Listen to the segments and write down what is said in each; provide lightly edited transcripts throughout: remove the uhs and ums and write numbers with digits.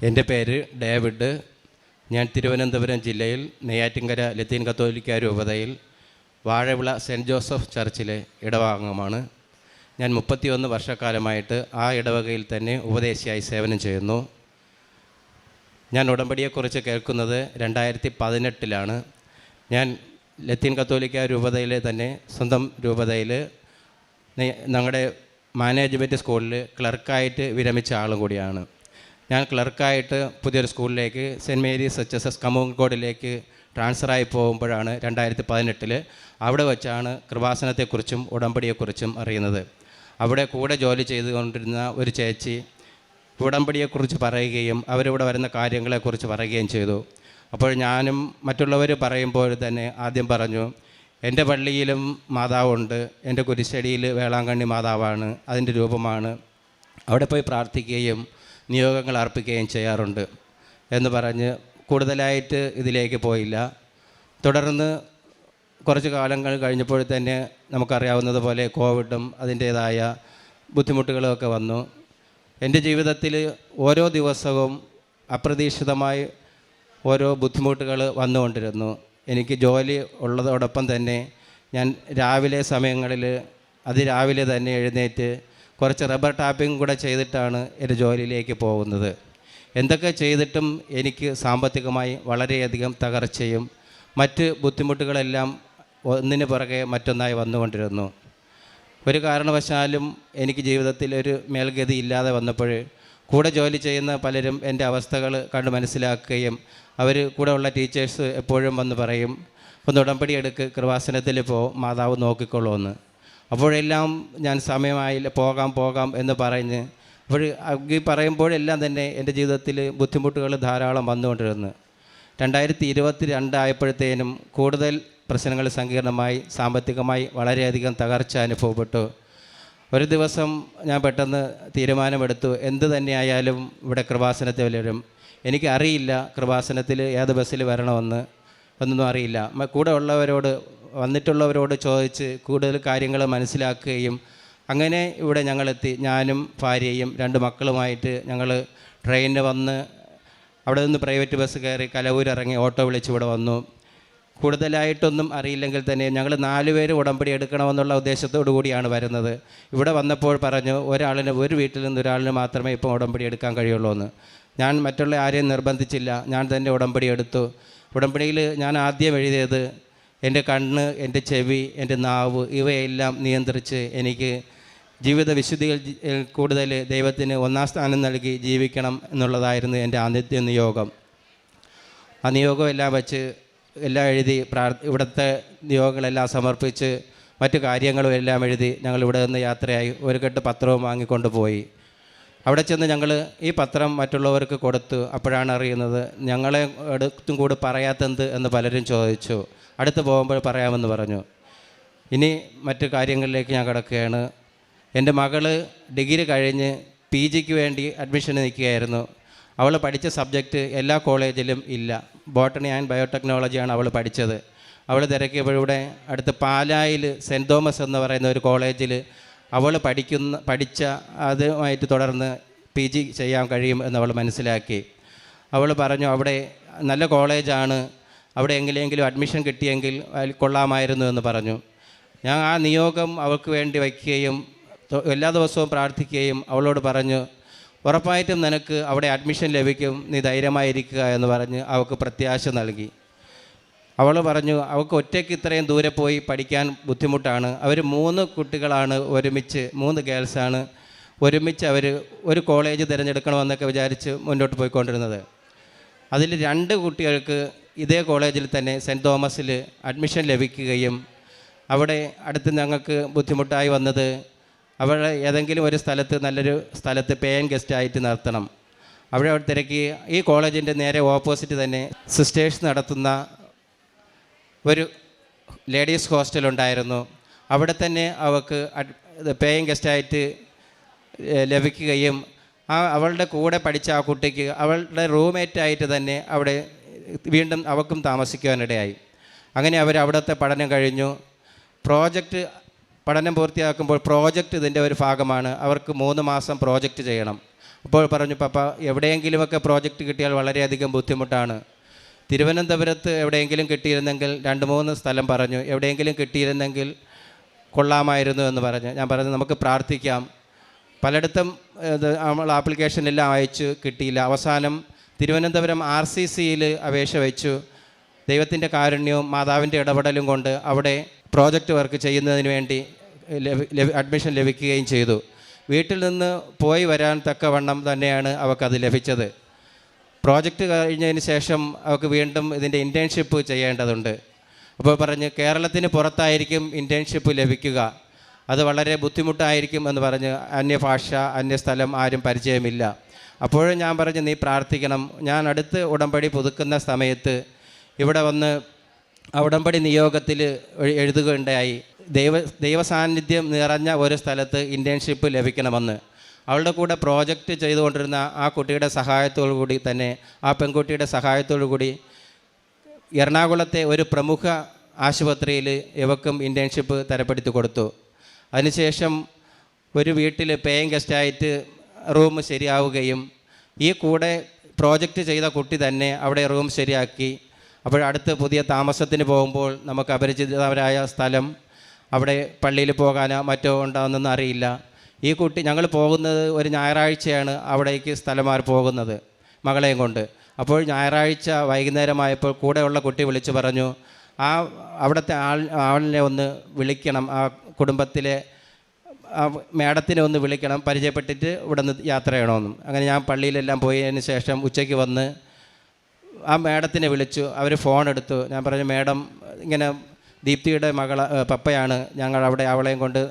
എൻ്റെ പേര് ഡേവിഡ്. ഞാൻ തിരുവനന്തപുരം ജില്ലയിൽ നെയ്യാറ്റിൻകര ലത്തീൻ കത്തോലിക്ക രൂപതയിൽ വാഴവിള സെൻറ്റ് ജോസഫ് ചർച്ചിലെ ഇടവകാംഗമാണ്. ഞാൻ 31 വർഷക്കാലമായിട്ട് ആ ഇടവകയിൽ തന്നെ ഉപദേശിയായി സേവനം ചെയ്യുന്നു. ഞാൻ ഉടമ്പടിയെക്കുറിച്ച് കേൾക്കുന്നത് 2018 ഞാൻ ലത്തീൻ കത്തോലിക്ക രൂപതയിലെ തന്നെ സ്വന്തം രൂപതയിൽ ഞങ്ങളുടെ മാനേജ്മെൻറ്റ് സ്കൂളിൽ ക്ലർക്കായിട്ട് വിരമിച്ച ആളും കൂടിയാണ്. ഞാൻ ക്ലർക്കായിട്ട് പുതിയൊരു സ്കൂളിലേക്ക് സെൻറ്റ് മേരീസ് HSS കമുങ്കോടിലേക്ക് ട്രാൻസ്ഫറായി പോകുമ്പോഴാണ് 2018 അവിടെ വച്ചാണ് കൃപാസനത്തെക്കുറിച്ചും ഉടമ്പടിയെക്കുറിച്ചും അറിയുന്നത്. അവിടെ കൂടെ ജോലി ചെയ്തുകൊണ്ടിരുന്ന ഒരു ചേച്ചി ഉടമ്പടിയെക്കുറിച്ച് പറയുകയും അവരിവിടെ വരുന്ന കാര്യങ്ങളെക്കുറിച്ച് പറയുകയും ചെയ്തു. അപ്പോൾ ഞാനും മറ്റുള്ളവർ പറയുമ്പോൾ തന്നെ ആദ്യം പറഞ്ഞു, എൻ്റെ പള്ളിയിലും മാതാവുണ്ട്, എൻ്റെ കുരിശടിയിൽ വേളാങ്കണ്ണി മാതാവാണ്, അതിൻ്റെ രൂപമാണ്, അവിടെ പോയി പ്രാർത്ഥിക്കുകയും നിയോഗങ്ങൾ അർപ്പിക്കുകയും ചെയ്യാറുണ്ട് എന്ന് പറഞ്ഞ് കൂടുതലായിട്ട് ഇതിലേക്ക് പോയില്ല. തുടർന്ന് കുറച്ച് കാലങ്ങൾ കഴിഞ്ഞപ്പോൾ തന്നെ നമുക്കറിയാവുന്നതുപോലെ കോവിഡും അതിൻ്റേതായ ബുദ്ധിമുട്ടുകളൊക്കെ വന്നു. എൻ്റെ ജീവിതത്തിൽ ഓരോ ദിവസവും അപ്രതീക്ഷിതമായി ഓരോ ബുദ്ധിമുട്ടുകൾ വന്നുകൊണ്ടിരുന്നു. എനിക്ക് ജോലി ഉള്ളതോടൊപ്പം തന്നെ ഞാൻ രാവിലെ സമയങ്ങളിൽ അതിരാവിലെ തന്നെ എഴുന്നേറ്റ് കുറച്ച് റബ്ബർ ടാപ്പിംഗ് കൂടെ ചെയ്തിട്ടാണ് എൻ്റെ ജോലിയിലേക്ക് പോകുന്നത്. എന്തൊക്കെ ചെയ്തിട്ടും എനിക്ക് സാമ്പത്തികമായി വളരെയധികം തകർച്ചയും മറ്റ് ബുദ്ധിമുട്ടുകളെല്ലാം ഒന്നിന് പുറകെ മറ്റൊന്നായി വന്നുകൊണ്ടിരുന്നു. ഒരു കാരണവശാലും എനിക്ക് ജീവിതത്തിൽ ഒരു മേൽഗതി ഇല്ലാതെ വന്നപ്പോൾ കൂടെ ജോലി ചെയ്യുന്ന പലരും എൻ്റെ അവസ്ഥകൾ കണ്ട് മനസ്സിലാക്കുകയും അവർ കൂടെ ഉള്ള ടീച്ചേഴ്സ് എപ്പോഴും വന്ന് പറയും, ഒന്ന് ഉടമ്പടി എടുക്ക്, കൃപാസനത്തിൽ മാതാവ് നോക്കിക്കൊള്ളുമെന്ന്. അപ്പോഴെല്ലാം ഞാൻ സമയമായില്ല, പോകാം എന്ന് പറഞ്ഞ് ഈ പറയുമ്പോഴെല്ലാം തന്നെ എൻ്റെ ജീവിതത്തിൽ ബുദ്ധിമുട്ടുകൾ ധാരാളം വന്നുകൊണ്ടിരുന്നു. 2022 ആയപ്പോഴത്തേനും കൂടുതൽ പ്രശ്നങ്ങൾ സങ്കീർണമായി, സാമ്പത്തികമായി വളരെയധികം തകർച്ച അനുഭവപ്പെട്ടു. ഒരു ദിവസം ഞാൻ പെട്ടെന്ന് തീരുമാനമെടുത്തു, എന്ത് തന്നെയായാലും ഇവിടെ കൃപാസനത്തിൽ വരും. എനിക്കറിയില്ല കൃപാസനത്തിൽ ഏത് ബസ്സിൽ വരണമെന്ന്, ഒന്നും അറിയില്ല. കൂടെ ഉള്ളവരോട് വന്നിട്ടുള്ളവരോട് ചോദിച്ച് കൂടുതൽ കാര്യങ്ങൾ മനസ്സിലാക്കുകയും അങ്ങനെ ഇവിടെ ഞങ്ങളെത്തി. ഞാനും ഭാര്യയും 2 മക്കളുമായിട്ട് ഞങ്ങൾ ട്രെയിനിന് വന്ന് അവിടെ നിന്ന് പ്രൈവറ്റ് ബസ് കയറി കലവൂർ ഇറങ്ങി ഓട്ടോ വിളിച്ച് ഇവിടെ വന്നു. കൂടുതലായിട്ടൊന്നും അറിയില്ലെങ്കിൽ തന്നെ ഞങ്ങൾ 4 പേര് ഉടമ്പടി എടുക്കണമെന്നുള്ള ഉദ്ദേശത്തോടു കൂടിയാണ് വരുന്നത്. ഇവിടെ വന്നപ്പോൾ പറഞ്ഞു, ഒരു വീട്ടിൽ നിന്ന് ഒരാളിന് മാത്രമേ ഇപ്പോൾ ഉടമ്പടി എടുക്കാൻ കഴിയുള്ളൂ എന്ന്. ഞാൻ മറ്റുള്ള ആരെയും നിർബന്ധിച്ചില്ല, ഞാൻ തന്നെ ഉടമ്പടി എടുത്തു. ഉടമ്പടിയിൽ ഞാൻ ആദ്യം എഴുതിയത് എൻ്റെ കണ്ണ്, എൻ്റെ ചെവി, എൻ്റെ നാവ് ഇവയെല്ലാം നിയന്ത്രിച്ച് എനിക്ക് ജീവിത വിശുദ്ധിയിൽ കൂടുതൽ ദൈവത്തിന് 1ാം സ്ഥാനം നൽകി ജീവിക്കണം എന്നുള്ളതായിരുന്നു എൻ്റെ ആദ്യത്തെ നിയോഗം. ആ നിയോഗം എല്ലാം വച്ച് എല്ലാം എഴുതി ഇവിടുത്തെ നിയോഗങ്ങളെല്ലാം സമർപ്പിച്ച് മറ്റു കാര്യങ്ങളും എല്ലാം എഴുതി ഞങ്ങൾ ഇവിടെ നിന്ന് യാത്രയായി. ഒരു കെട്ട് പത്രവും വാങ്ങിക്കൊണ്ട് പോയി. അവിടെ ചെന്ന് ഞങ്ങൾ ഈ പത്രം മറ്റുള്ളവർക്ക് കൊടുത്തു. അപ്പോഴാണ് അറിയുന്നത് ഞങ്ങളെ അടുത്തും കൂടി പറയാത്തെന്ത് എന്ന് പലരും ചോദിച്ചു. അടുത്ത് പോകുമ്പോൾ പറയാമെന്ന് പറഞ്ഞു. ഇനി മറ്റു കാര്യങ്ങളിലേക്ക് ഞാൻ കിടക്കുകയാണ്. എൻ്റെ മകള് ഡിഗ്രി കഴിഞ്ഞ് PGക്ക് വേണ്ടി അഡ്മിഷന് നിൽക്കുകയായിരുന്നു. അവൾ പഠിച്ച സബ്ജക്റ്റ് എല്ലാ കോളേജിലും ഇല്ല. ബോട്ടണി ആൻഡ് ബയോടെക്നോളജിയാണ് അവൾ പഠിച്ചത്. അവൾ തിരക്കിയപ്പോഴിവിടെ അടുത്ത് പാലായിൽ സെൻറ്റ് തോമസ് എന്ന് പറയുന്ന ഒരു കോളേജിൽ അവൾ പഠിച്ച അതുമായിട്ട് തുടർന്ന് PG ചെയ്യാൻ കഴിയും എന്നവൾ മനസ്സിലാക്കി. അവൾ പറഞ്ഞു, അവിടെ നല്ല കോളേജാണ്, അവിടെ എങ്ങനെയെങ്കിലും അഡ്മിഷൻ കിട്ടിയെങ്കിൽ കൊള്ളാമായിരുന്നു എന്ന് പറഞ്ഞു. ഞാൻ ആ നിയോഗം അവൾക്ക് വേണ്ടി വയ്ക്കുകയും എല്ലാ ദിവസവും പ്രാർത്ഥിക്കുകയും അവളോട് പറഞ്ഞു, ഉറപ്പായിട്ടും നിനക്ക് അവിടെ അഡ്മിഷൻ ലഭിക്കും, നീ ധൈര്യമായിരിക്കുക എന്ന് പറഞ്ഞ് അവൾക്ക് പ്രത്യാശ നൽകി. അവൾ പറഞ്ഞു, അവൾക്ക് ഒറ്റയ്ക്ക് ഇത്രയും ദൂരെ പോയി പഠിക്കാൻ ബുദ്ധിമുട്ടാണ്. അവർ 3 കുട്ടികളാണ് ഒരുമിച്ച്, 3 ഗേൾസാണ് ഒരുമിച്ച് അവർ ഒരു കോളേജ് തിരഞ്ഞെടുക്കണമെന്നൊക്കെ വിചാരിച്ച് മുന്നോട്ട് പോയിക്കൊണ്ടിരുന്നത്. അതിൽ 2 കുട്ടികൾക്ക് ഇതേ കോളേജിൽ തന്നെ സെൻറ്റ് തോമസിൽ അഡ്മിഷൻ ലഭിക്കുകയും അവിടെ അടുത്ത് ഞങ്ങൾക്ക് ബുദ്ധിമുട്ടായി വന്നത് അവിടെ ഏതെങ്കിലും ഒരു സ്ഥലത്ത് നല്ലൊരു സ്ഥലത്ത് പേയിങ് ഗസ്റ്റായിട്ട് നിർത്തണം. അവിടെ തിരക്കി ഈ കോളേജിൻ്റെ നേരെ ഓപ്പോസിറ്റ് തന്നെ സിസ്റ്റേഴ്സ് നടത്തുന്ന ഒരു ലേഡീസ് ഹോസ്റ്റലുണ്ടായിരുന്നു. അവിടെ തന്നെ അവൾക്ക് പേയിങ് ഗസ്റ്റായിട്ട് ലഭിക്കുകയും അവളുടെ കൂടെ പഠിച്ച ആ കുട്ടിക്ക് അവളുടെ റൂംമേറ്റായിട്ട് തന്നെ അവിടെ വീണ്ടും അവൾക്കും താമസിക്കുവാനിടയായി. അങ്ങനെ അവിടുത്തെ പഠനം കഴിഞ്ഞു. പഠനം പൂർത്തിയാക്കുമ്പോൾ പ്രോജക്റ്റ് ഇതിൻ്റെ ഒരു ഭാഗമാണ്. അവർക്ക് 3 മാസം പ്രോജക്റ്റ് ചെയ്യണം. അപ്പോൾ പറഞ്ഞു, പപ്പ എവിടെയെങ്കിലുമൊക്കെ പ്രോജക്റ്റ് കിട്ടിയാൽ വളരെയധികം ബുദ്ധിമുട്ടാണ്. തിരുവനന്തപുരത്ത് എവിടെയെങ്കിലും കിട്ടിയിരുന്നെങ്കിൽ 2-3 സ്ഥലം പറഞ്ഞു, എവിടെയെങ്കിലും കിട്ടിയിരുന്നെങ്കിൽ കൊള്ളാമായിരുന്നു എന്ന് പറഞ്ഞു. ഞാൻ പറഞ്ഞു നമുക്ക് പ്രാർത്ഥിക്കാം. പലയിടത്തും നമ്മൾ ആപ്ലിക്കേഷനെല്ലാം അയച്ചു, കിട്ടിയില്ല. അവസാനം തിരുവനന്തപുരം RCCയിൽ അപേക്ഷ വെച്ചു. ദൈവത്തിൻ്റെ കാരുണ്യവും മാതാവിൻ്റെ ഇടപെടലും കൊണ്ട് അവിടെ പ്രോജക്റ്റ് വർക്ക് ചെയ്യുന്നതിന് വേണ്ടി അഡ്മിഷൻ ലഭിക്കുകയും ചെയ്തു. വീട്ടിൽ നിന്ന് പോയി വരാൻ തക്കവണ്ണം തന്നെയാണ് അവൾക്കത് ലഭിച്ചത്. പ്രോജക്റ്റ് കഴിഞ്ഞതിന് ശേഷം അവൾക്ക് വീണ്ടും ഇതിൻ്റെ ഇൻറ്റേൺഷിപ്പ് ചെയ്യേണ്ടതുണ്ട്. അപ്പോൾ പറഞ്ഞ് കേരളത്തിന് പുറത്തായിരിക്കും ഇൻറ്റേൺഷിപ്പ് ലഭിക്കുക, അത് വളരെ ബുദ്ധിമുട്ടായിരിക്കും എന്ന് പറഞ്ഞ് അന്യഭാഷ, അന്യസ്ഥലം, ആരും പരിചയമില്ല. അപ്പോഴും ഞാൻ പറഞ്ഞു നീ പ്രാർത്ഥിക്കണം. ഞാൻ അടുത്ത് ഉടമ്പടി പുതുക്കുന്ന സമയത്ത് ഇവിടെ വന്ന് ഉടമ്പടി നിയോഗത്തിൽ എഴുതുകയുണ്ടായി, ദൈവസാന്നിധ്യം നിറഞ്ഞ ഒരു സ്ഥലത്ത് ഇൻറ്റേൺഷിപ്പ് ലഭിക്കണമെന്ന്. അവളുടെ കൂടെ പ്രോജക്റ്റ് ചെയ്തുകൊണ്ടിരുന്ന ആ കുട്ടിയുടെ സഹായത്തോടു കൂടി തന്നെ, ആ പെൺകുട്ടിയുടെ സഹായത്തോടു കൂടി എറണാകുളത്തെ ഒരു പ്രമുഖ ആശുപത്രിയിൽ ഇവക്കും ഇൻറ്റേൺഷിപ്പ് തരപ്പെടുത്തി കൊടുത്തു. അതിനുശേഷം ഒരു വീട്ടിൽ പേയിങ് ഗസ്റ്റായിട്ട് റൂം ശരിയാവുകയും ഈ കൂടെ പ്രോജക്റ്റ് ചെയ്ത കുട്ടി തന്നെ അവിടെ റൂം ശരിയാക്കി. അപ്പോഴടുത്ത് പുതിയ താമസത്തിന് പോകുമ്പോൾ നമുക്ക് അപരിചിതരായ സ്ഥലം, അവിടെ പള്ളിയിൽ പോകാനോ മറ്റോ ഉണ്ടാകുന്നൊന്നും അറിയില്ല. ഈ കുട്ടി, ഞങ്ങൾ പോകുന്നത് ഒരു ഞായറാഴ്ചയാണ് അവിടേക്ക് സ്ഥലമാർ പോകുന്നത് മകളെയും കൊണ്ട്. അപ്പോൾ ഞായറാഴ്ച വൈകുന്നേരമായപ്പോൾ കൂടെയുള്ള കുട്ടി വിളിച്ചു പറഞ്ഞു, അവിടുത്തെ ആളിനെ ഒന്ന് വിളിക്കണം, ആ കുടുംബത്തിലെ മേഡത്തിനെ ഒന്ന് വിളിക്കണം, പരിചയപ്പെട്ടിട്ട് ഇവിടെ നിന്ന് യാത്ര ചെയ്യണമെന്നും. അങ്ങനെ ഞാൻ പള്ളിയിലെല്ലാം പോയതിന് ശേഷം ഉച്ചയ്ക്ക് വന്ന് ആ മേഡത്തിനെ വിളിച്ചു. അവർ ഫോൺ എടുത്തു. ഞാൻ പറഞ്ഞു, മേഡം ഇങ്ങനെ ദീപ്തിയുടെ പപ്പയാണ്, ഞങ്ങൾ അവിടെ അവളെയും കൊണ്ട്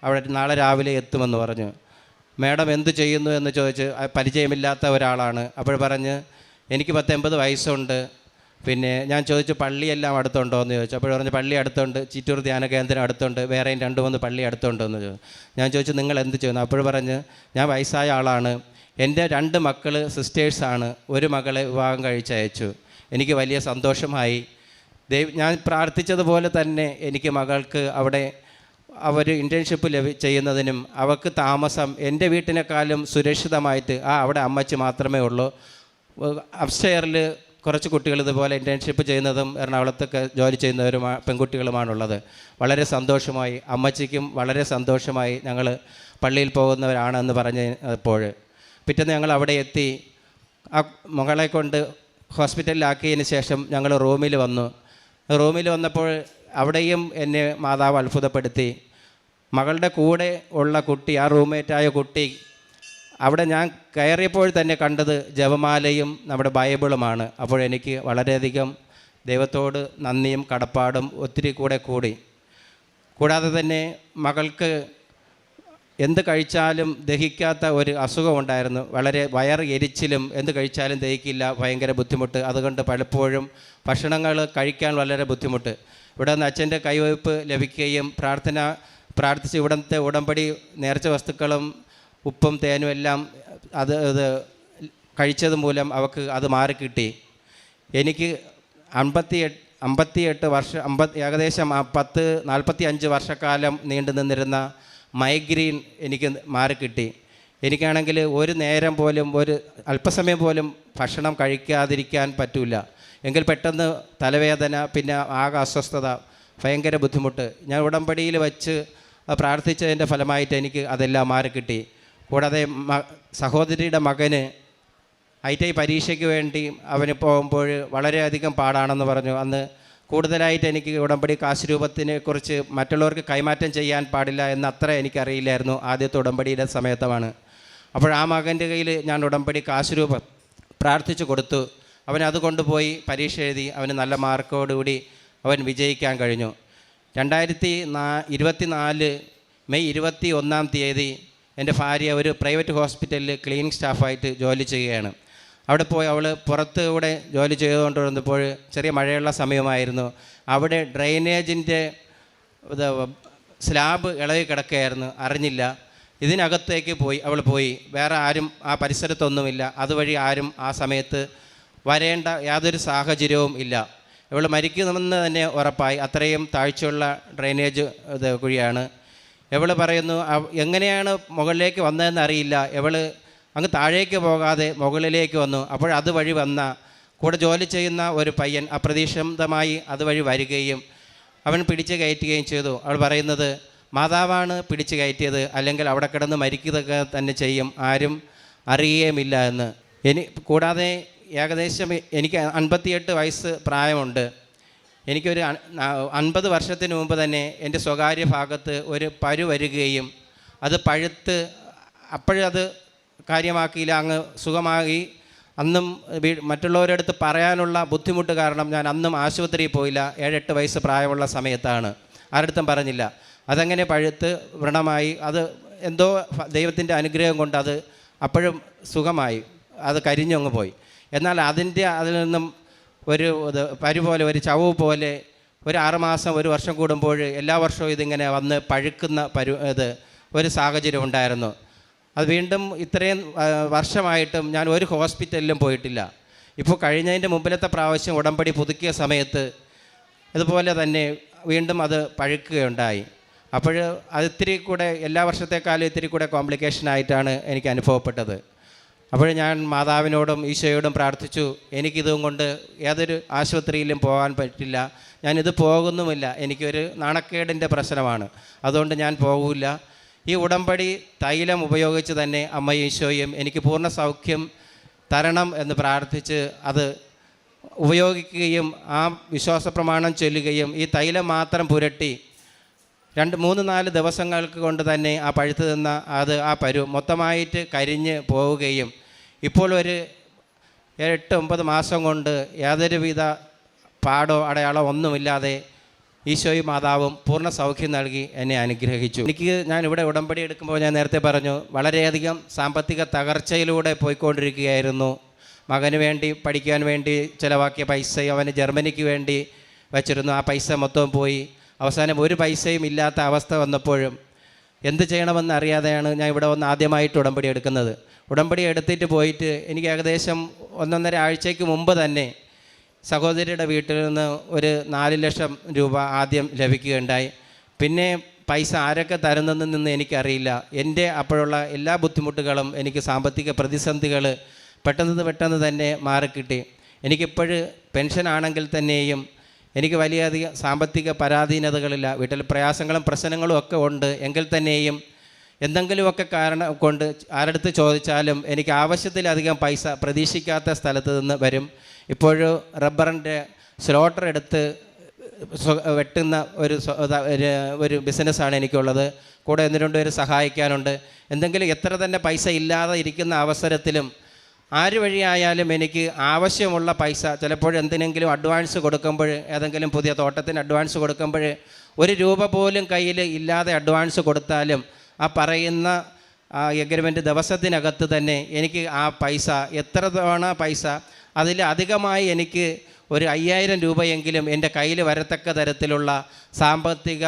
അവിടെ നാളെ രാവിലെ എത്തുമെന്ന് പറഞ്ഞു. മേഡം എന്ത് ചെയ്യുന്നു എന്ന് ചോദിച്ച്, പരിചയമില്ലാത്ത ഒരാളാണ്. അപ്പോൾ പറഞ്ഞ് എനിക്ക് 80 വയസ്സുണ്ട്. പിന്നെ ഞാൻ ചോദിച്ചു പള്ളിയെല്ലാം അടുത്തുണ്ടോ എന്ന് ചോദിച്ചു. അപ്പോൾ പറഞ്ഞ് പള്ളി അടുത്തുണ്ട്, ചിറ്റൂർ ധ്യാന കേന്ദ്രം അടുത്തുണ്ട്, വേറെയും 2-3 പള്ളി അടുത്തുണ്ടോ എന്ന് ചോദിച്ചു. ഞാൻ ചോദിച്ചു നിങ്ങൾ എന്ത് ചെയ്യുന്നു? അപ്പോൾ പറഞ്ഞ് ഞാൻ വയസ്സായ ആളാണ്, എൻ്റെ 2 മക്കൾ സിസ്റ്റേഴ്സാണ്, ഒരു മകളെ വിവാഹം കഴിച്ചയച്ചു. എനിക്ക് വലിയ സന്തോഷമായി. ഞാൻ പ്രാർത്ഥിച്ചതുപോലെ തന്നെ എനിക്ക് മകൾക്ക് അവിടെ അവർ ഇൻറ്റേൺഷിപ്പ് ചെയ്യുന്നതിനും അവർക്ക് താമസം എൻ്റെ വീട്ടിനേക്കാളും സുരക്ഷിതമായിട്ട് അവിടെ അമ്മച്ചി മാത്രമേ ഉള്ളൂ. അപ്സ്റ്റെയറിൽ കുറച്ച് കുട്ടികൾ ഇതുപോലെ ഇൻറ്റേൺഷിപ്പ് ചെയ്യുന്നതും എറണാകുളത്തൊക്കെ ജോലി ചെയ്യുന്നവരും പെൺകുട്ടികളുമാണുള്ളത്. വളരെ സന്തോഷമായി, അമ്മച്ചിക്കും വളരെ സന്തോഷമായി. ഞങ്ങൾ പള്ളിയിൽ പോകുന്നവരാണെന്ന് പറഞ്ഞപ്പോൾ പിറ്റേന്ന് ഞങ്ങൾ അവിടെ എത്തി. ആ മകളെ കൊണ്ട് ഹോസ്പിറ്റലിലാക്കിയതിന് ശേഷം ഞങ്ങൾ റൂമിൽ വന്നു. റൂമിൽ വന്നപ്പോൾ അവിടെയും എന്നെ മാതാവ് അത്ഭുതപ്പെടുത്തി. മകളുടെ കൂടെ ഉള്ള കുട്ടി, ആ റൂംമേറ്റായ കുട്ടി, അവിടെ ഞാൻ കയറിയപ്പോൾ തന്നെ കണ്ടത് ജപമാലയും നമ്മുടെ ബൈബിളുമാണ്. അപ്പോഴെനിക്ക് വളരെയധികം ദൈവത്തോട് നന്ദിയും കടപ്പാടും ഒത്തിരി കൂടി. കൂടാതെ തന്നെ മകൾക്ക് എന്ത് കഴിച്ചാലും ദഹിക്കാത്ത ഒരു അസുഖമുണ്ടായിരുന്നു. വളരെ വയറ് എരിച്ചിലും, എന്ത് കഴിച്ചാലും ദഹിക്കില്ല, ഭയങ്കര ബുദ്ധിമുട്ട്. അതുകൊണ്ട് പലപ്പോഴും ഭക്ഷണങ്ങൾ കഴിക്കാൻ വളരെ ബുദ്ധിമുട്ട്. ഇവിടെ നിന്ന് അച്ഛൻ്റെ കൈവയ്പ്പ് ലഭിക്കുകയും പ്രാർത്ഥിച്ച് ഇവിടുത്തെ ഉടമ്പടി നേർച്ച വസ്തുക്കളും ഉപ്പും തേനും എല്ലാം അത് കഴിച്ചത് മൂലം അവൾക്ക് അത് മാറിക്കിട്ടി. എനിക്ക് 58 വർഷം, ഏകദേശം 45 വർഷക്കാലം നീണ്ടു നിന്നിരുന്ന മൈഗ്രെയിൻ എനിക്ക് മാറിക്കിട്ടി. എനിക്കാണെങ്കിൽ ഒരു നേരം പോലും, ഒരു അല്പസമയം പോലും ഭക്ഷണം കഴിക്കാതിരിക്കാൻ പറ്റില്ല. എങ്കിൽ പെട്ടെന്ന് തലവേദന, പിന്നെ ആകെ അസ്വസ്ഥത, ഭയങ്കര ബുദ്ധിമുട്ട്. ഞാൻ ഉടമ്പടിയിൽ വച്ച് പ്രാർത്ഥിച്ചതിൻ്റെ ഫലമായിട്ട് എനിക്ക് അതെല്ലാം മാറിക്കിട്ടി. കൂടാതെ സഹോദരിയുടെ മകന് ITI പരീക്ഷയ്ക്ക് വേണ്ടി അവന് പോകുമ്പോൾ വളരെയധികം പാടാണെന്ന് പറഞ്ഞു. അന്ന് കൂടുതലായിട്ട് എനിക്ക് ഉടമ്പടി കാശ് രൂപത്തിനെ കുറിച്ച് മറ്റുള്ളവർക്ക് കൈമാറ്റം ചെയ്യാൻ പാടില്ല എന്നത്ര എനിക്കറിയില്ലായിരുന്നു. ആദ്യത്തെ ഉടമ്പടിയുടെ സമയത്താണ്. അപ്പോൾ ആ മകൻ്റെ കയ്യിൽ ഞാൻ ഉടമ്പടി കാശ് രൂപം പ്രാർത്ഥിച്ചു കൊടുത്തു. അവൻ അത് കൊണ്ടുപോയി പരീക്ഷ എഴുതി. അവന് നല്ല മാർക്കോടുകൂടി അവൻ വിജയിക്കാൻ കഴിഞ്ഞു. 2024 മെയ് 21 എൻ്റെ ഭാര്യ ഒരു പ്രൈവറ്റ് ഹോസ്പിറ്റലിൽ ക്ലീനിങ് സ്റ്റാഫായിട്ട് ജോലി ചെയ്യുകയാണ്. അവിടെ പോയി അവൾ പുറത്തുകൂടെ ജോലി ചെയ്തുകൊണ്ടിരുന്നപ്പോൾ ചെറിയ മഴയുള്ള സമയമായിരുന്നു. അവിടെ ഡ്രെയിനേജിൻ്റെ സ്ലാബ് ഇളകി കിടക്കുകയായിരുന്നു, അറിഞ്ഞില്ല. ഇതിനകത്തേക്ക് അവൾ പോയി. വേറെ ആരും ആ പരിസരത്തൊന്നുമില്ല. അതുവഴി ആരും ആ സമയത്ത് വരേണ്ട യാതൊരു സാഹചര്യവും ഇല്ല. ഇവൾ മരിക്കുമെന്ന് തന്നെ ഉറപ്പായി. അത്രയും താഴ്ചയുള്ള ഡ്രെയിനേജ് കുഴിയാണ്. ഇവൾ പറയുന്നു എങ്ങനെയാണ് മുകളിലേക്ക് വന്നതെന്ന് അറിയില്ല. ഇവൾ അങ്ങ് താഴേക്ക് പോകാതെ മുകളിലേക്ക് വന്നു. അതുവഴി വന്ന കൂടെ ജോലി ചെയ്യുന്ന ഒരു പയ്യൻ അപ്രതീക്ഷിതമായി അതുവഴി വരികയും അവൻ പിടിച്ച് കയറ്റുകയും ചെയ്തു. അവൾ പറയുന്നത്, മാതാവാണ് പിടിച്ച് കയറ്റിയത്, അല്ലെങ്കിൽ അവിടെ കിടന്ന് മരിക്കുക തന്നെ ചെയ്യും, ആരും അറിയുകയുമില്ല എന്ന്. കൂടാതെ ഏകദേശം എനിക്ക് 58 വയസ്സ് പ്രായമുണ്ട്. എനിക്കൊരു 50 വർഷത്തിന് മുമ്പ് തന്നെ എൻ്റെ സ്വകാര്യ ഭാഗത്ത് ഒരു പരു വരികയും അത് പഴുത്ത് അപ്പോഴത് കാര്യമാക്കിയില്ല, അങ്ങ് സുഖമായി. അന്നും മറ്റുള്ളവരുടെ അടുത്ത് പറയാനുള്ള ബുദ്ധിമുട്ട് കാരണം ഞാൻ അന്നും ആശുപത്രിയിൽ പോയില്ല. 7-8 വയസ്സ് പ്രായമുള്ള സമയത്താണ്. ആരടുത്തും പറഞ്ഞില്ല. അതങ്ങനെ പഴുത്ത് വ്രണമായി. അത് എന്തോ ദൈവത്തിൻ്റെ അനുഗ്രഹം കൊണ്ട് അത് അപ്പോഴും സുഖമായി, അത് കരിഞ്ഞങ്ങ് പോയി. എന്നാൽ അതിൽ നിന്നും ഒരു പരു പോലെ, ഒരു ചവ് പോലെ ഒരു 6 മാസം 1 വർഷം കൂടുമ്പോൾ എല്ലാ വർഷവും ഇതിങ്ങനെ വന്ന് പഴുക്കുന്ന ഒരു സാഹചര്യം ഉണ്ടായിരുന്നു. അത് വീണ്ടും ഇത്രയും വർഷമായിട്ടും ഞാൻ ഒരു ഹോസ്പിറ്റലിലും പോയിട്ടില്ല. ഇപ്പോൾ കഴിഞ്ഞതിൻ്റെ മുമ്പിലത്തെ പ്രാവശ്യം ഉടമ്പടി പുതുക്കിയ സമയത്ത് ഇതുപോലെ തന്നെ വീണ്ടും അത് പഴുക്കുകയുണ്ടായി. അപ്പോൾ അത് ഇത്തിരി കൂടെ എല്ലാ വർഷത്തേക്കാളും ഇത്തിരി കൂടെ കോംപ്ലിക്കേഷനായിട്ടാണ് എനിക്ക് അനുഭവപ്പെട്ടത്. അപ്പോൾ ഞാൻ മാതാവിനോടും ഈശോയോടും പ്രാർത്ഥിച്ചു, എനിക്കിതും കൊണ്ട് ഏതൊരു ആശുപത്രിയിലും പോകാൻ പറ്റില്ല, ഞാനിത് പോകുന്നുമില്ല, എനിക്കൊരു നാണക്കേടിൻ്റെ പ്രശ്നമാണ്, അതുകൊണ്ട് ഞാൻ പോകില്ല. ഈ ഉടമ്പടി തൈലം ഉപയോഗിച്ച് തന്നെ അമ്മ ഈശോയും എനിക്ക് പൂർണ്ണ സൗഖ്യം തരണം എന്ന് പ്രാർത്ഥിച്ച് അത് ഉപയോഗിക്കുകയും ആ വിശ്വാസ പ്രമാണം ചൊല്ലുകയും ഈ തൈലം മാത്രം പുരട്ടി 2-3-4 ദിവസങ്ങൾക്ക് കൊണ്ട് തന്നെ ആ പഴുത്ത് നിന്ന ആ പരു മൊത്തമായിട്ട് കരിഞ്ഞ് പോവുകയും ഇപ്പോൾ ഒരു 8-9 മാസം കൊണ്ട് യാതൊരുവിധ പാടോ അടയാളോ ഒന്നുമില്ലാതെ ഈശോയും മാതാവും പൂർണ്ണ സൗഖ്യം നൽകി എന്നെ അനുഗ്രഹിച്ചു. ഞാൻ ഇവിടെ ഉടമ്പടി എടുക്കുമ്പോൾ ഞാൻ നേരത്തെ പറഞ്ഞു, വളരെയധികം സാമ്പത്തിക തകർച്ചയിലൂടെ പോയിക്കൊണ്ടിരിക്കുകയായിരുന്നു. മകന് വേണ്ടി പഠിക്കാൻ വേണ്ടി ചിലവാക്കിയ പൈസ അവന് ജർമ്മനിക്ക് വേണ്ടി വച്ചിരുന്നു. ആ പൈസ മൊത്തവും പോയി. അവസാനം ഒരു പൈസയും ഇല്ലാത്ത അവസ്ഥ വന്നപ്പോഴും എന്ത് ചെയ്യണമെന്ന് അറിയാതെയാണ് ഞാൻ ഇവിടെ വന്ന് ആദ്യമായിട്ട് ഉടമ്പടി എടുക്കുന്നത്. ഉടമ്പടി എടുത്തിട്ട് പോയിട്ട് എനിക്ക് ഏകദേശം 1-1.5 ആഴ്ചയ്ക്ക് മുമ്പ് തന്നെ സഹോദരിയുടെ വീട്ടിൽ നിന്ന് ഒരു 4 ലക്ഷം രൂപ ആദ്യം ലഭിക്കുകയുണ്ടായി. പിന്നെ പൈസ ആരൊക്കെ തരുന്നതെന്ന് എനിക്കറിയില്ല. എൻ്റെ അപ്പോഴുള്ള എല്ലാ ബുദ്ധിമുട്ടുകളും, എനിക്ക് സാമ്പത്തിക പ്രതിസന്ധികൾ പെട്ടെന്ന് തന്നെ മാറിക്കിട്ടി. എനിക്കിപ്പോഴും പെൻഷനാണെങ്കിൽ തന്നെയും എനിക്ക് വലിയധികം സാമ്പത്തിക പരാധീനതകളില്ല. വീട്ടിൽ പ്രയാസങ്ങളും പ്രശ്നങ്ങളും ഒക്കെ ഉണ്ട്. എങ്കിൽ തന്നെയും എന്തെങ്കിലുമൊക്കെ കാരണം കൊണ്ട് ആരടുത്ത് ചോദിച്ചാലും എനിക്ക് ആവശ്യത്തിലധികം പൈസ പ്രതീക്ഷിക്കാത്ത സ്ഥലത്ത് നിന്ന് വരും. ഇപ്പോഴും റബ്ബറിൻ്റെ സ്ലോട്ടർ എടുത്ത് വെട്ടുന്ന ഒരു ബിസിനസ്സാണ് എനിക്കുള്ളത്. കൂടെ 1-2 പേര് സഹായിക്കാനുണ്ട്. എന്തെങ്കിലും എത്ര തന്നെ പൈസ ഇല്ലാതെ ഇരിക്കുന്ന അവസരത്തിലും ആര് വഴിയായാലും എനിക്ക് ആവശ്യമുള്ള പൈസ, ചിലപ്പോൾ എന്തിനെങ്കിലും അഡ്വാൻസ് കൊടുക്കുമ്പോൾ, ഏതെങ്കിലും പുതിയ തോട്ടത്തിന് അഡ്വാൻസ് കൊടുക്കുമ്പോൾ 1 രൂപ പോലും കയ്യിൽ ഇല്ലാതെ അഡ്വാൻസ് കൊടുത്താലും ആ പറയുന്ന എഗ്രിമെൻറ്റ് ദിവസത്തിനകത്ത് തന്നെ എനിക്ക് ആ പൈസ, എത്ര തവണ പൈസ, അതിൽ അധികമായി എനിക്ക് ഒരു 5000 രൂപയെങ്കിലും എൻ്റെ കയ്യിൽ വരത്തക്ക തരത്തിലുള്ള സാമ്പത്തിക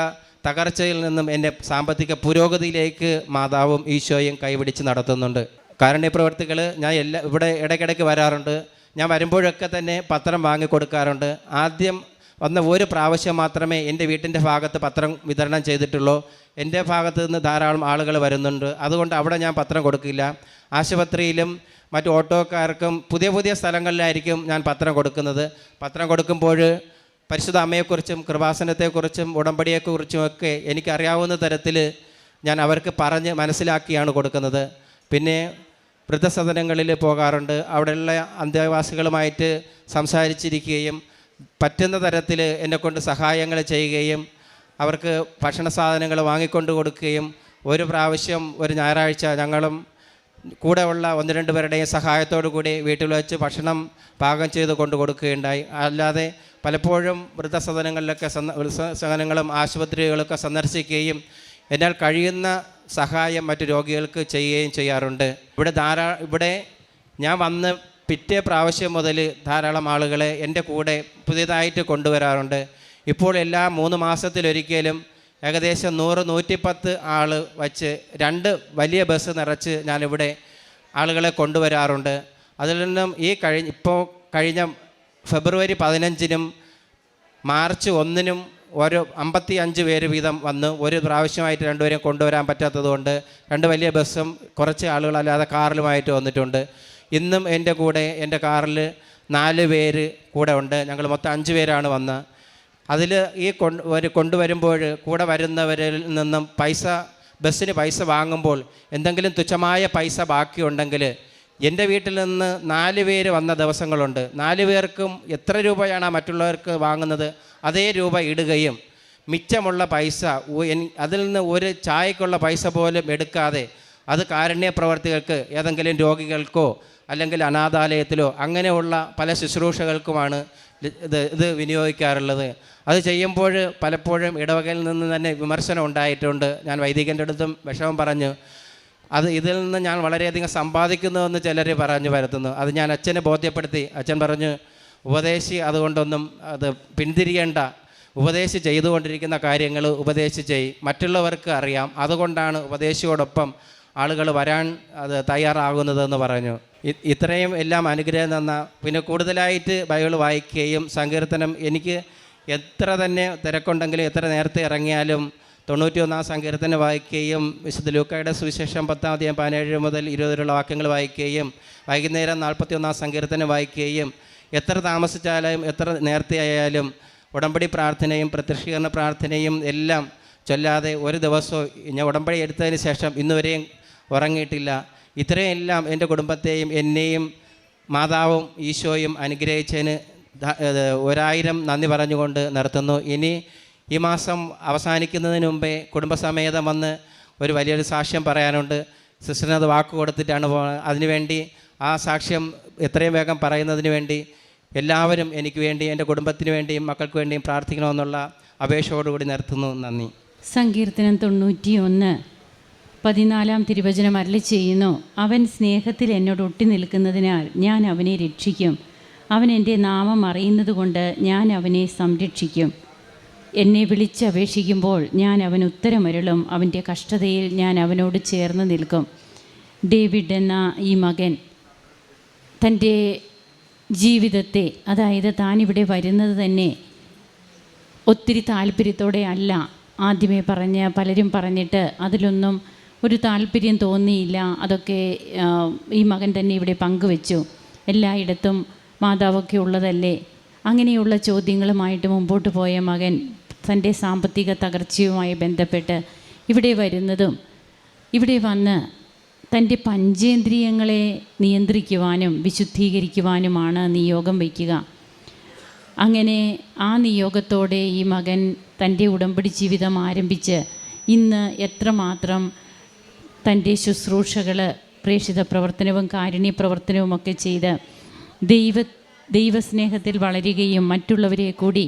തകർച്ചയിൽ നിന്നും എൻ്റെ സാമ്പത്തിക പുരോഗതിയിലേക്ക് മാതാവും ഈശോയും കൈപിടിച്ച് നടത്തുന്നുണ്ട്. കാരുണ്യ പ്രവർത്തികൾ ഞാൻ ഇവിടെ ഇടയ്ക്കിടയ്ക്ക് വരാറുണ്ട്. ഞാൻ വരുമ്പോഴൊക്കെ തന്നെ പത്രം വാങ്ങിക്കൊടുക്കാറുണ്ട്. ആദ്യം വന്ന ഒരു പ്രാവശ്യം മാത്രമേ എൻ്റെ വീട്ടിൻ്റെ ഭാഗത്ത് പത്രം വിതരണം ചെയ്തിട്ടുള്ളൂ. എൻ്റെ ഭാഗത്ത് നിന്ന് ധാരാളം ആളുകൾ വരുന്നുണ്ട്. അതുകൊണ്ട് അവിടെ ഞാൻ പത്രം കൊടുക്കില്ല. ആശുപത്രിയിലും മറ്റു ഓട്ടോക്കാർക്കും പുതിയ സ്ഥലങ്ങളിലായിരിക്കും ഞാൻ പത്രം കൊടുക്കുന്നത്. പത്രം കൊടുക്കുമ്പോൾ പരിശുദ്ധ അമ്മയെക്കുറിച്ചും കൃപാസനത്തെക്കുറിച്ചും ഉടമ്പടിയെക്കുറിച്ചുമൊക്കെ എനിക്കറിയാവുന്ന തരത്തിൽ ഞാൻ അവർക്ക് പറഞ്ഞ് മനസ്സിലാക്കിയാണ് കൊടുക്കുന്നത്. പിന്നെ വൃദ്ധസദനങ്ങളിൽ പോകാറുണ്ട്. അവിടെയുള്ള അന്തേവാസികളുമായിട്ട് സംസാരിച്ചിരിക്കുകയും പറ്റുന്ന തരത്തിൽ എന്നെക്കൊണ്ട് സഹായങ്ങൾ ചെയ്യുകയും അവർക്ക് ഭക്ഷണ സാധനങ്ങൾ വാങ്ങിക്കൊണ്ട് കൊടുക്കുകയും ഒരു പ്രാവശ്യം ഒരു ഞായറാഴ്ച ഞങ്ങളും കൂടെ ഉള്ള 1-2 പേരുടെയും സഹായത്തോടു കൂടി വീട്ടിൽ വെച്ച് ഭക്ഷണം പാകം ചെയ്ത് കൊണ്ട് കൊടുക്കുകയുണ്ടായി. അല്ലാതെ പലപ്പോഴും വൃദ്ധസദനങ്ങളിലൊക്കെ സദനങ്ങളും ആശുപത്രികളൊക്കെ സന്ദർശിക്കുകയും എന്നാൽ കഴിയുന്ന സഹായം മറ്റു രോഗികൾക്ക് ചെയ്യുകയും ചെയ്യാറുണ്ട്. ഇവിടെ ഞാൻ വന്ന് പിറ്റേ പ്രാവശ്യം മുതൽ ധാരാളം ആളുകളെ എൻ്റെ കൂടെ പുതിയതായിട്ട് കൊണ്ടുവരാറുണ്ട്. ഇപ്പോൾ എല്ലാ 3 മാസത്തിലൊരിക്കലും ഏകദേശം 100-110 ആൾ വച്ച് 2 വലിയ ബസ് നിറച്ച് ഞാനിവിടെ ആളുകളെ കൊണ്ടുവരാറുണ്ട്. അതിൽ നിന്നും കഴിഞ്ഞ ഫെബ്രുവരി 15-നും മാർച്ച് 1-നും ഓരോ 55 പേര് വീതം വന്ന് ഒരു പ്രാവശ്യമായിട്ട് രണ്ടുപേരെയും കൊണ്ടുവരാൻ പറ്റാത്തതുകൊണ്ട് 2 വലിയ ബസ്സും കുറച്ച് ആളുകളല്ലാതെ കാറിലുമായിട്ട് വന്നിട്ടുണ്ട്. ഇന്നും എൻ്റെ കൂടെ എൻ്റെ കാറിൽ 4 പേര് കൂടെ ഉണ്ട്. ഞങ്ങൾ മൊത്തം 5 പേരാണ് വന്നത്. അതിൽ ഈ കൊണ്ടുവരുമ്പോൾ കൂടെ വരുന്നവരിൽ നിന്നും ബസ്സിന് പൈസ വാങ്ങുമ്പോൾ എന്തെങ്കിലും തുച്ഛമായ പൈസ ബാക്കിയുണ്ടെങ്കിൽ എൻ്റെ വീട്ടിൽ നിന്ന് 4 പേര് വന്ന ദിവസങ്ങളുണ്ട്. 4 പേർക്കും എത്ര രൂപയാണ് മറ്റുള്ളവർക്ക് വാങ്ങുന്നത് അതേ രൂപ ഇടുകയും മിച്ചമുള്ള പൈസ അതിൽ നിന്ന് ഒരു ചായക്കുള്ള പൈസ പോലും എടുക്കാതെ അത് കാരുണ്യ പ്രവർത്തികൾക്ക്, ഏതെങ്കിലും രോഗികൾക്കോ അല്ലെങ്കിൽ അനാഥാലയത്തിലോ അങ്ങനെയുള്ള പല ശുശ്രൂഷകൾക്കുമാണ് ഇത് വിനിയോഗിക്കാറുള്ളത്. അത് ചെയ്യുമ്പോൾ പലപ്പോഴും ഇടവകയിൽ നിന്ന് തന്നെ വിമർശനം ഉണ്ടായിട്ടുണ്ട്. ഞാൻ വൈദികൻ്റെ അടുത്തും വിഷമം പറഞ്ഞു. ഇതിൽ നിന്ന് ഞാൻ വളരെയധികം സമ്പാദിക്കുന്നുവെന്ന് ചിലർ പറഞ്ഞു വരുത്തുന്നു. അത് ഞാൻ അച്ഛനെ ബോധ്യപ്പെടുത്തി. അച്ഛൻ പറഞ്ഞു, ഉപദേശി അതുകൊണ്ടൊന്നും അത് പിന്തിരിയേണ്ട, ഉപദേശി ചെയ്തുകൊണ്ടിരിക്കുന്ന കാര്യങ്ങൾ ഉപദേശി ചെയ്യും, മറ്റുള്ളവർക്ക് അറിയാം, അതുകൊണ്ടാണ് ഉപദേശിയോടൊപ്പം ആളുകൾ വരാൻ തയ്യാറാകുന്നതെന്ന് പറഞ്ഞു. ഇത്രയും എല്ലാം അനുഗ്രഹം തന്ന, പിന്നെ കൂടുതലായിട്ട് ബൈബിൾ വായിക്കുകയും സങ്കീർത്തനം, എനിക്ക് എത്ര തന്നെ തിരക്കുണ്ടെങ്കിലും എത്ര നേരത്തെ ഇറങ്ങിയാലും 91 സങ്കീർത്തനം വായിക്കുകയും വിശുദ്ധ ലൂക്കായുടെ സുവിശേഷം 10 17 മുതൽ 20 വരെയുള്ള വാക്യങ്ങൾ വായിക്കുകയും വൈകുന്നേരം 41 സങ്കീർത്തനം വായിക്കുകയും എത്ര താമസിച്ചാലും എത്ര നേരത്തെ ആയാലും ഉടമ്പടി പ്രാർത്ഥനയും പ്രത്യക്ഷീകരണ പ്രാർത്ഥനയും എല്ലാം ചൊല്ലാതെ ഒരു ദിവസവും ഞാൻ ഉടമ്പടി എടുത്തതിന് ശേഷം ഇന്നുവരെയും ഉറങ്ങിയിട്ടില്ല. ഇത്രയും എല്ലാം എൻ്റെ കുടുംബത്തെയും എന്നെയും മാതാവും ഈശോയും അനുഗ്രഹിച്ചതിന് 1000 നന്ദി പറഞ്ഞുകൊണ്ട് നിർത്തുന്നു. ഇനി ഈ മാസം അവസാനിക്കുന്നതിന് മുമ്പേ കുടുംബസമേതം വന്ന് ഒരു വലിയൊരു സാക്ഷ്യം പറയാനുണ്ട്. സിസ്റ്ററിനത് വാക്ക് കൊടുത്തിട്ടാണ് പോകുന്നത്. അതിനുവേണ്ടി ആ സാക്ഷ്യം എത്രയും വേഗം പറയുന്നതിന് വേണ്ടി എല്ലാവരും എനിക്ക് വേണ്ടി, എൻ്റെ കുടുംബത്തിന് വേണ്ടിയും മക്കൾക്ക് വേണ്ടിയും പ്രാർത്ഥിക്കണമെന്നുള്ള അപേക്ഷയോടുകൂടി നിർത്തുന്നു. നന്ദി. സങ്കീർത്തനം 91:14 തിരുവചനം അരുളി ചെയ്യുന്നു, അവൻ സ്നേഹത്തിൽ എന്നോട് ഒട്ടി നിൽക്കുന്നതിനാൽ ഞാൻ അവനെ രക്ഷിക്കും. അവൻ എൻ്റെ നാമം അറിയുന്നത് കൊണ്ട് ഞാൻ അവനെ സംരക്ഷിക്കും. എന്നെ വിളിച്ചപേക്ഷിക്കുമ്പോൾ ഞാൻ അവന് ഉത്തരമരുളും. അവൻ്റെ കഷ്ടതയിൽ ഞാൻ അവനോട് ചേർന്ന് നിൽക്കും. ഡേവിഡ് എന്ന ഈ മകൻ തൻ്റെ ജീവിതത്തെ, അതായത് താനിവിടെ വരുന്നത് തന്നെ ഒത്തിരി താല്പര്യത്തോടെ അല്ല. ആദ്യമേ പലരും പറഞ്ഞിട്ട് അതിലൊന്നും ഒരു താല്പര്യം തോന്നിയില്ല. അതൊക്കെ ഈ മകൻ തന്നെ ഇവിടെ പങ്കുവെച്ചു. എല്ലായിടത്തും മാതാവൊക്കെ ഉള്ളതല്ലേ? അങ്ങനെയുള്ള ചോദ്യങ്ങളുമായിട്ട് മുമ്പോട്ട് പോയ മകൻ തൻ്റെ സാമ്പത്തിക തകർച്ചയുമായി ബന്ധപ്പെട്ട് ഇവിടെ വരുന്നതും ഇവിടെ വന്ന് തൻ്റെ പഞ്ചേന്ദ്രിയങ്ങളെ നിയന്ത്രിക്കുവാനും വിശുദ്ധീകരിക്കുവാനുമാണ് നിയോഗം വയ്ക്കുക. അങ്ങനെ ആ നിയോഗത്തോടെ ഈ മകൻ തൻ്റെ ഉടമ്പടി ജീവിതം ആരംഭിച്ച് ഇന്ന് എത്രമാത്രം തൻ്റെ ശുശ്രൂഷകൾ, പ്രേക്ഷിത പ്രവർത്തനവും കാരുണ്യ പ്രവർത്തനവുമൊക്കെ ചെയ്ത് ദൈവസ്നേഹത്തിൽ വളരുകയും മറ്റുള്ളവരെ കൂടി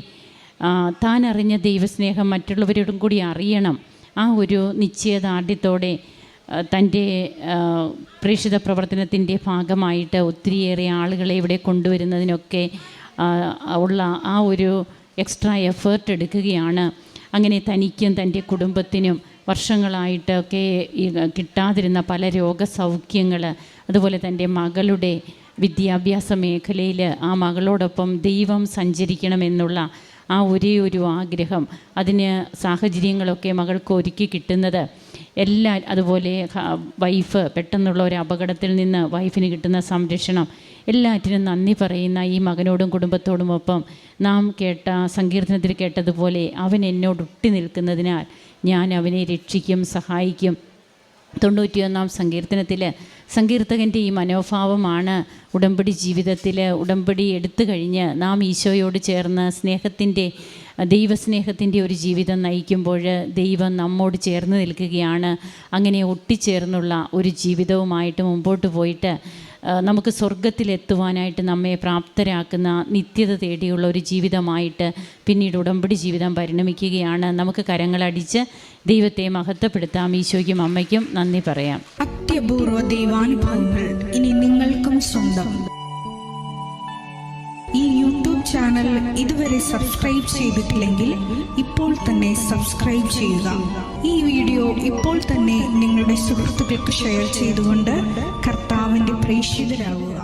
താൻ അറിഞ്ഞ ദൈവസ്നേഹം മറ്റുള്ളവരോടും കൂടി അറിയണം, ആ ഒരു നിശ്ചയദാർഢ്യത്തോടെ തൻ്റെ പ്രേക്ഷിത പ്രവർത്തനത്തിൻ്റെ ഭാഗമായിട്ട് ഒത്തിരിയേറെ ആളുകളെ ഇവിടെ കൊണ്ടുവരുന്നതിനൊക്കെ ഉള്ള ആ ഒരു എക്സ്ട്രാ എഫേർട്ട് എടുക്കുകയാണ്. അങ്ങനെ തനിക്കും തൻ്റെ കുടുംബത്തിനും വർഷങ്ങളായിട്ടൊക്കെ കിട്ടാതിരുന്ന പല രോഗസൗഖ്യങ്ങൾ, അതുപോലെ തൻ്റെ മകളുടെ വിദ്യാഭ്യാസ മേഖലയിൽ ആ മകളോടൊപ്പം ദൈവം സഞ്ചരിക്കണമെന്നുള്ള ആ ഒരേ ഒരു ആഗ്രഹം, അതിന് സാഹചര്യങ്ങളൊക്കെ മകൾക്ക് ഒരുക്കി കിട്ടുന്നത് അതുപോലെ വൈഫ് പെട്ടെന്നുള്ള ഒരു അപകടത്തിൽ നിന്ന് വൈഫിന് കിട്ടുന്ന സംരക്ഷണം, എല്ലാറ്റിനും നന്ദി പറയുന്ന ഈ മകനോടും കുടുംബത്തോടുമൊപ്പം നാം കേട്ട സങ്കീർത്തനത്തിൽ കേട്ടതുപോലെ അവൻ എന്നോട് ഒട്ടി നിൽക്കുന്നതിനാൽ ഞാൻ അവനെ രക്ഷിക്കും, സഹായിക്കും. 91 സങ്കീർത്തനത്തിൽ സങ്കീർത്തകൻ്റെ ഈ മനോഭാവമാണ് ഉടമ്പടി ജീവിതത്തിൽ, ഉടമ്പടി എടുത്തു കഴിഞ്ഞ് നാം ഈശോയോട് ചേർന്ന് ദൈവസ്നേഹത്തിൻ്റെ ഒരു ജീവിതം നയിക്കുമ്പോൾ ദൈവം നമ്മോട് ചേർന്ന് നിൽക്കുകയാണ്. അങ്ങനെ ഒട്ടിച്ചേർന്നുള്ള ഒരു ജീവിതവുമായിട്ട് മുമ്പോട്ട് പോയിട്ട് നമുക്ക് സ്വർഗത്തിലെത്തുവാനായിട്ട് നമ്മെ പ്രാപ്തരാക്കുന്ന നിത്യത തേടിയുള്ള ഒരു ജീവിതമായിട്ട് പിന്നീട് ഉടമ്പടി ജീവിതം പരിണമിക്കുകയാണ്. നമുക്ക് കരങ്ങളടിച്ച് ദൈവത്തെ മഹത്വപ്പെടുത്താം. ഈശോയ്ക്കും അമ്മയ്ക്കും നന്ദി പറയാം. അത്യപൂർവ ദൈവാനുഭവങ്ങൾ ഇനി നിങ്ങൾക്കും സ്വന്തം. ഈ യൂട്യൂബ് ചാനൽ ഇതുവരെ സബ്സ്ക്രൈബ് ചെയ്തിട്ടില്ലെങ്കിൽ ഇപ്പോൾ തന്നെ സബ്സ്ക്രൈബ് ചെയ്യുക. ഈ വീഡിയോ ഇപ്പോൾ തന്നെ നിങ്ങളുടെ സുഹൃത്തുക്കൾക്ക് ഷെയർ ചെയ്തുകൊണ്ട് കർത്താവിൻ്റെ പ്രേക്ഷിതരാകുക.